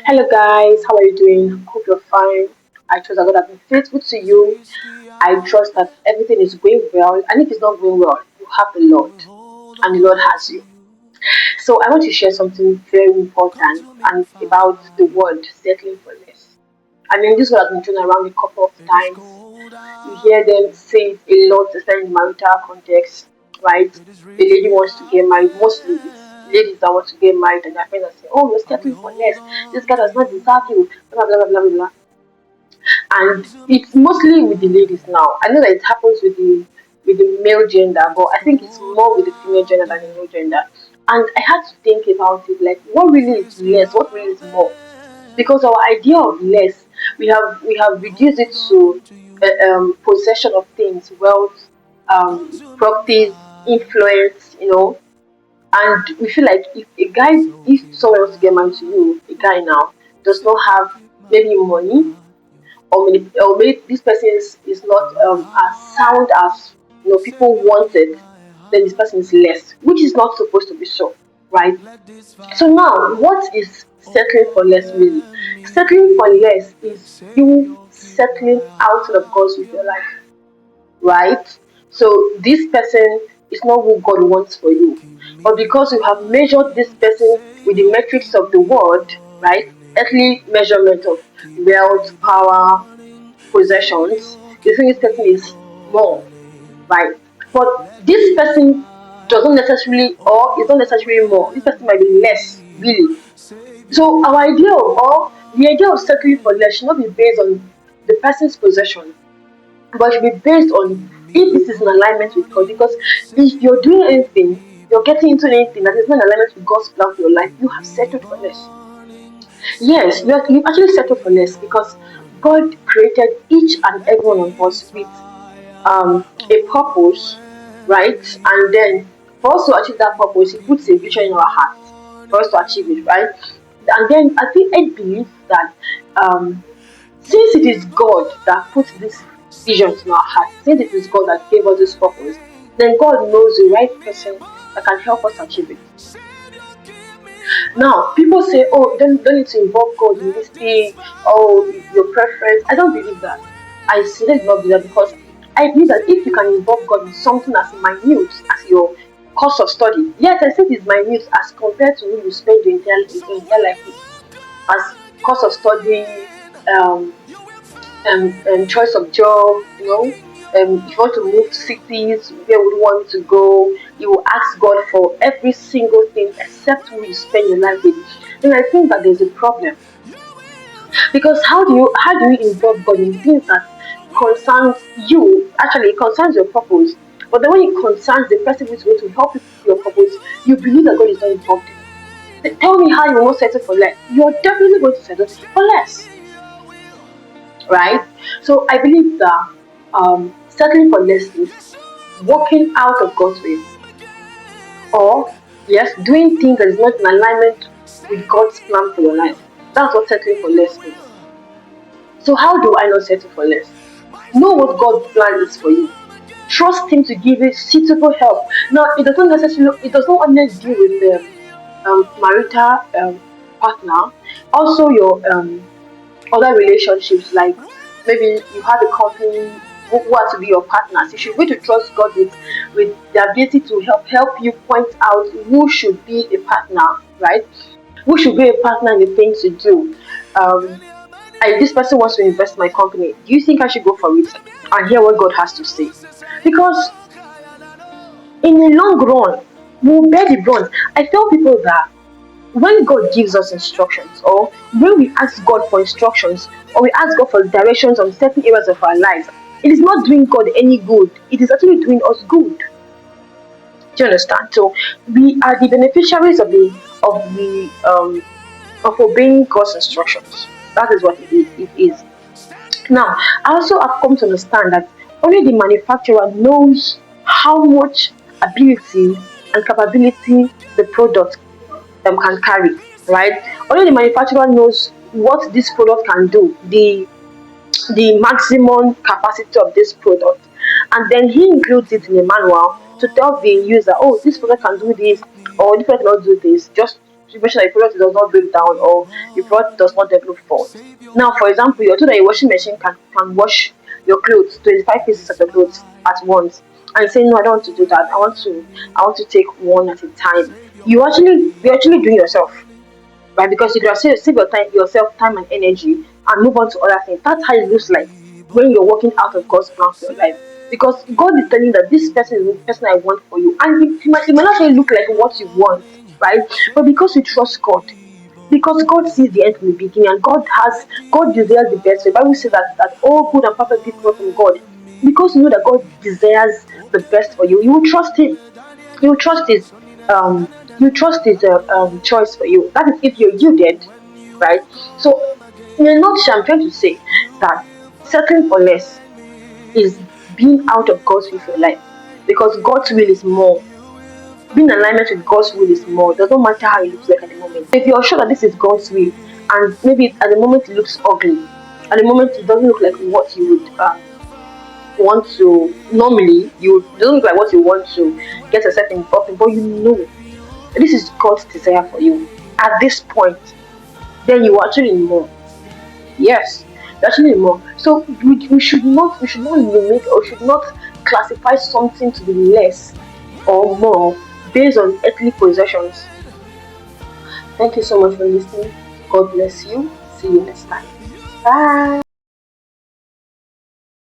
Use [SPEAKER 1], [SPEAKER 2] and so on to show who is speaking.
[SPEAKER 1] Hello guys, how are you doing? Hope you're fine. I trust that God has been faithful to you. I trust that everything is going well, and if it's not going well, you have the Lord, and the Lord has you. So I want to share something very important and about the word settling for less. I mean, this word has been thrown around a couple of times. You hear them say it a lot, especially in marital context, right? The lady wants to get married. Mostly it's ladies that want to get married, and their friends are saying, "Oh, you're settling for less. This guy does not deserve you." Blah blah blah blah blah. Blah. And it's mostly with the ladies now. I know that it happens with the male gender, but I think it's more with the female gender than the male gender. And I had to think about it, like what really is less, what really is more, because our idea of less, we have reduced it to possession of things, wealth, properties, influence, and we feel like if someone wants to get married to you, a guy now does not have maybe money, or maybe this person is not as sound as people wanted, then this person is less, which is not supposed to be so, right? So now, what is settling for less really? Settling for less is you settling outside of God's with your life, right? So this person is not who God wants for you. But because you have measured this person with the metrics of the world, right? Earthly measurement of wealth, power, possessions, you think this person is more, right? But this person doesn't necessarily, or is not necessarily more. This person might be less, really. So our idea of, or the idea of settling for less should not be based on the person's possession, but should be based on if this is in alignment with God. Because if you're doing anything, you're getting into anything that is not in alignment with God's plan for your life, you have settled for less. Yes, you actually settled for less because God created each and every one of us with a purpose, right? And then for us to achieve that purpose, He puts a vision in our hearts for us to achieve it, right? And then I believe that since it is God that puts this vision in our hearts, since it is God that gave us this purpose, then God knows the right person that can help us achieve it. Now, people say, "Oh, don't need to involve God in this thing. Oh, your preference." I don't believe that. I sincerely do not believe that because I believe that if you can involve God in something as minute as your course of study, yes, I think it's minute as compared to who you spend your entire life with, as course of study, um, and choice of job, if you want to move cities, where would you want to go? You will ask God for every single thing except who you spend your life with. Then I think that there's a problem because how do you involve God in things that concerns you? Actually, it concerns your purpose, but then when it concerns the person who is going to help you fulfill your purpose, you believe that God is not involved in it. Tell me how you will not settle for less. You are definitely going to settle for less, right? So I believe that settling for less is walking out of God's way, or yes, doing things that is not in alignment with God's plan for your life. That's what settling for less is. So how do I not settle for less? Know what God's plan is for you. Trust Him to give you suitable help. Now, it does not only deal with the marital partner, also your other relationships, like maybe you have a company who are to be your partners. You should be to trust God with the ability to help you point out who should be a partner, right? Who should be a partner in the things you do. This person wants to invest in my company. Do you think I should go for it and hear what God has to say? Because in the long run, we'll bear the brunt. I tell people that when God gives us instructions, or when we ask God for instructions, or we ask God for directions on certain areas of our lives, it is not doing God any good. It is actually doing us good. Do you understand? So we are the beneficiaries of obeying God's instructions. That is what it is. Now, I also have come to understand that only the manufacturer knows how much ability and capability the product can carry, right? Only the manufacturer knows what this product can do, the maximum capacity of this product, and then he includes it in a manual to tell the user, oh, this product can do this, or this product cannot do this, just to make sure that your product does not break down or your product does not develop fault. Now, for example, you're told that your washing machine can wash your clothes, 25 pieces of your clothes at once, and you say, no, I don't want to do that. I want to take one at a time. You're actually doing yourself, right? Because you can save yourself time and energy and move on to other things. That's how it looks like when you're working out of God's plan for your life. Because God is telling you that this person is the person I want for you, and it might not really look like what you want, right? But because you trust God, because God sees the end from the beginning, and God desires the best. The Bible says that all good and perfect gifts come from God. Because you know that God desires the best for you, you will trust Him. You trust His um you trust His choice for you. That is if you're yielded, right? So in a nutshell, I'm trying to say that settling for less is being out of God's will for your life, because God's will is more. Being in alignment with God's will is more. It doesn't matter how it looks like at the moment. If you're sure that this is God's will, and maybe at the moment it looks ugly, at the moment it doesn't look like what you would want to normally, it doesn't look like what you want to get yourself involved in, but you know this is God's desire for you at this point, then you are actually more. Yes, you're actually more. So we should not limit, or should not classify something to be less or more based on earthly possessions. Thank you so much for listening. God bless you. See you next time. Bye.